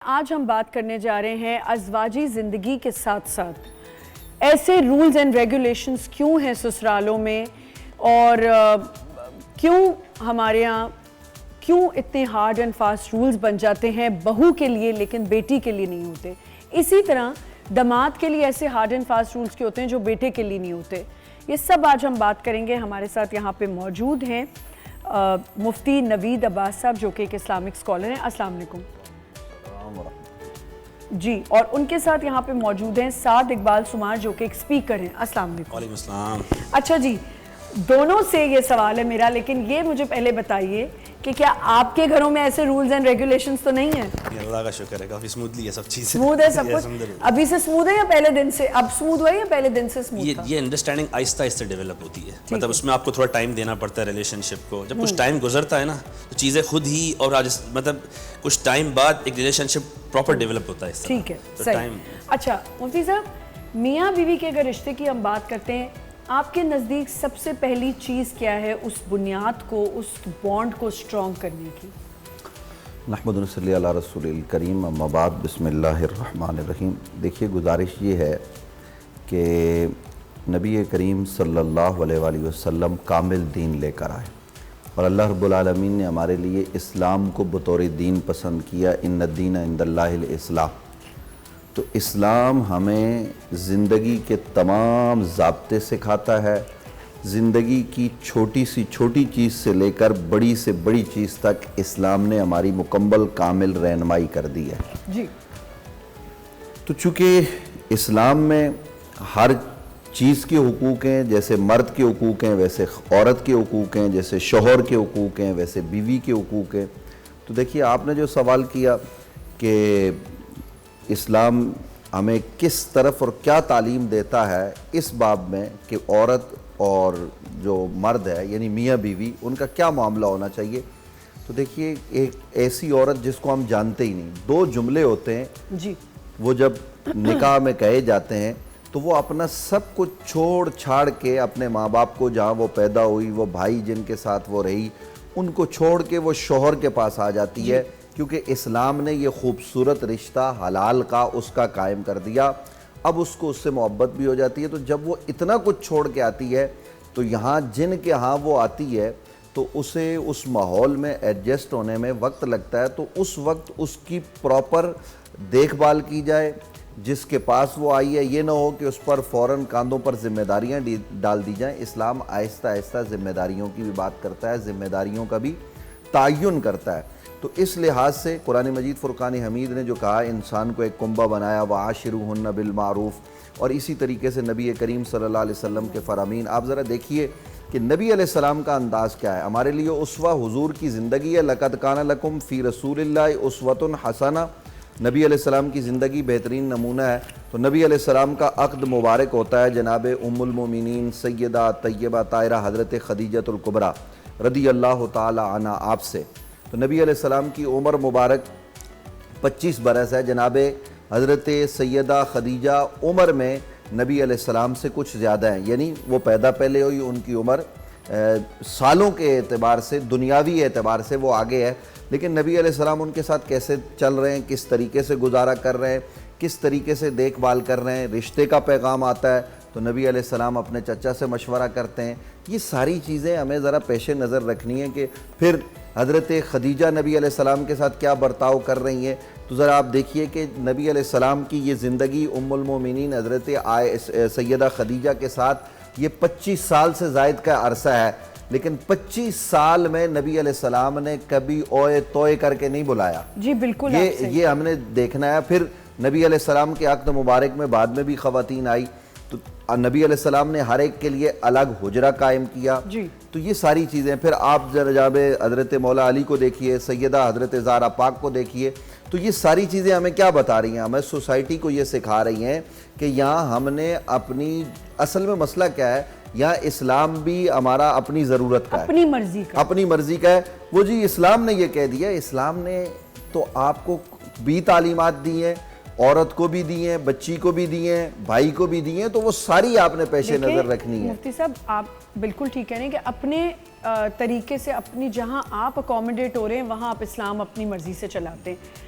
آج ہم بات کرنے جا رہے ہیں ازواجی زندگی کے ساتھ ساتھ ایسے رولز اینڈ ریگولیشنز کیوں ہیں سسرالوں میں اور کیوں ہمارے ہاں کیوں اتنے ہارڈ اینڈ فاسٹ رولز بن جاتے ہیں بہو کے لیے لیکن بیٹی کے لیے نہیں ہوتے. اسی طرح داماد کے لیے ایسے ہارڈ اینڈ فاسٹ رولز کے ہوتے ہیں جو بیٹے کے لیے نہیں ہوتے. یہ سب آج ہم بات کریں گے. ہمارے ساتھ یہاں پہ موجود ہیں مفتی نوید عباس صاحب جو کہ ایک اسلامک اسکالر ہیں. السلام علیکم. جی, اور ان کے ساتھ یہاں پہ موجود ہیں سعد اقبال سمار جو کہ ایک سپیکر ہیں. السلام علیکم. وعلیکم السلام. اچھا جی, دونوں سے یہ سوال ہے میرا, لیکن یہ مجھے پہلے بتائیے کہ کیا آپ کے گھروں میں ایسے رولز اینڈ ریگولیشنز تو نہیں ہیں؟ اللہ کا شکر ہے, کافی سموتھلی ہے سب چیزیں. سموتھ ہے سب کچھ ابھی سے سموتھ ہے یا پہلے دن سے اب سموتھ ہوا ہے یا پہلے دن سے سموتھ تھا؟ یہ انڈرسٹینڈنگ آہستہ آہستہ ڈیولپ ہوتی ہے. مطلب اس میں آپ کو تھوڑا ٹائم دینا پڑتا ہے ریلیشن شپ کو. جب کچھ ٹائم گزرتا ہے نا تو چیزیں خود ہی, اور مطلب کچھ ٹائم بعد ایک ریلیشن شپ پراپر ڈیولپ ہوتا ہے. ٹھیک ہے, صحیح. اچھا مفتی صاحب, میاں بیوی کے اگر رشتے کی ہم بات کرتے ہیں, آپ کے نزدیک سب سے پہلی چیز کیا ہے اس بنیاد کو, اس بانڈ کو اسٹرانگ کرنے کی؟ نحمد و نصلی علی رسول الکریم, اما بعد, بسم اللہ الرحمن الرحیم. دیکھیے گزارش یہ ہے کہ نبی کریم صلی اللہ علیہ وآلہ وسلم کامل دین لے کر آئے, اور اللہ رب العالمین نے ہمارے لیے اسلام کو بطور دین پسند کیا. ان الدین عند اللہ الاسلام. تو اسلام ہمیں زندگی کے تمام ضابطے سکھاتا ہے. زندگی کی چھوٹی سی چھوٹی چیز سے لے کر بڑی سے بڑی چیز تک اسلام نے ہماری مکمل کامل رہنمائی کر دی ہے. جی. تو چونکہ اسلام میں ہر چیز کے حقوق ہیں, جیسے مرد کے حقوق ہیں ویسے عورت کے حقوق ہیں, جیسے شوہر کے حقوق ہیں ویسے بیوی کے حقوق ہیں. تو دیکھیے آپ نے جو سوال کیا کہ اسلام ہمیں کس طرف اور کیا تعلیم دیتا ہے اس باب میں کہ عورت اور جو مرد ہے یعنی میاں بیوی ان کا کیا معاملہ ہونا چاہیے. تو دیکھیے ایک ایسی عورت جس کو ہم جانتے ہی نہیں, دو جملے ہوتے ہیں جی, وہ جب نکاح میں کہے جاتے ہیں تو وہ اپنا سب کچھ چھوڑ چھاڑ کے اپنے ماں باپ کو, جہاں وہ پیدا ہوئی, وہ بھائی جن کے ساتھ وہ رہی, ان کو چھوڑ کے وہ شوہر کے پاس آ جاتی ہے, کیونکہ اسلام نے یہ خوبصورت رشتہ حلال کا اس کا قائم کر دیا. اب اس کو اس سے محبت بھی ہو جاتی ہے. تو جب وہ اتنا کچھ چھوڑ کے آتی ہے تو یہاں جن کے ہاں وہ آتی ہے تو اسے اس ماحول میں ایڈجسٹ ہونے میں وقت لگتا ہے. تو اس وقت اس کی پراپر دیکھ بھال کی جائے. جس کے پاس وہ آئی ہے یہ نہ ہو کہ اس پر فوراً کاندھوں پر ذمہ داریاں ڈال دی جائیں. اسلام آہستہ آہستہ ذمہ داریوں کی بھی بات کرتا ہے, ذمہ داریوں کا بھی تعین کرتا ہے. تو اس لحاظ سے قرآن مجید فرقان حمید نے جو کہا انسان کو ایک کنبہ بنایا, وعاشروہن بالمعروف, اور اسی طریقے سے نبی کریم صلی اللہ علیہ وسلم کے فرامین. آپ ذرا دیکھیے کہ نبی علیہ السلام کا انداز کیا ہے. ہمارے لیے اسوہ حضور کی زندگی ہے. لقد کان لکم فی رسول اللہ اسوۃ حسنہ. نبی علیہ السلام کی زندگی بہترین نمونہ ہے. تو نبی علیہ السلام کا عقد مبارک ہوتا ہے جناب ام المومنین سیدہ طیبہ طاہرہ حضرت خدیجۃ الکبریٰ رضی اللہ تعالی عنہ آپ سے. تو نبی علیہ السلام کی عمر مبارک 25 برس ہے. جناب حضرت سیدہ خدیجہ عمر میں نبی علیہ السلام سے کچھ زیادہ ہیں, یعنی وہ پیدا پہلے ہوئی, ان کی عمر سالوں کے اعتبار سے, دنیاوی اعتبار سے وہ آگے ہے. لیکن نبی علیہ السلام ان کے ساتھ کیسے چل رہے ہیں, کس طریقے سے گزارا کر رہے ہیں, کس طریقے سے دیکھ بھال کر رہے ہیں. رشتے کا پیغام آتا ہے تو نبی علیہ السلام اپنے چچا سے مشورہ کرتے ہیں. یہ ساری چیزیں ہمیں ذرا پیش نظر رکھنی ہے کہ پھر حضرت خدیجہ نبی علیہ السلام کے ساتھ کیا برتاؤ کر رہی ہیں. تو ذرا آپ دیکھیے کہ نبی علیہ السلام کی یہ زندگی ام المومنین حضرت سیدہ خدیجہ کے ساتھ یہ 25 سال سے زائد کا عرصہ ہے. لیکن 25 سال میں نبی علیہ السلام نے کبھی اوئے توئے کر کے نہیں بلایا. جی بالکل, یہ ہم نے دیکھنا ہے. پھر نبی علیہ السلام کے عقد مبارک میں بعد میں بھی خواتین آئی تو نبی علیہ السلام نے ہر ایک کے لیے الگ حجرہ قائم کیا. جی. تو یہ ساری چیزیں پھر آپ جناب حضرت مولا علی کو دیکھیے, سیدہ حضرت زہرا پاک کو دیکھیے. تو یہ ساری چیزیں ہمیں کیا بتا رہی ہیں, ہمیں سوسائٹی کو یہ سکھا رہی ہیں کہ یہاں ہم نے اپنی, اصل میں مسئلہ کیا ہے, یہاں اسلام بھی ہمارا اپنی ضرورت کا ہے, اپنی مرضی کا ہے. وہ جی اسلام نے یہ کہہ دیا, اسلام نے تو آپ کو بھی تعلیمات دی ہیں, عورت کو بھی دی ہیں, بچی کو بھی دی ہیں, بھائی کو بھی دی ہیں. تو وہ ساری آپ نے پیش نظر رکھنی ہے. مفتی صاحب آپ بالکل ٹھیک کہہ رہے ہیں کہ اپنے طریقے سے, اپنی جہاں آپ اکوموڈیٹ ہو رہے ہیں وہاں آپ اسلام اپنی مرضی سے چلاتے ہیں.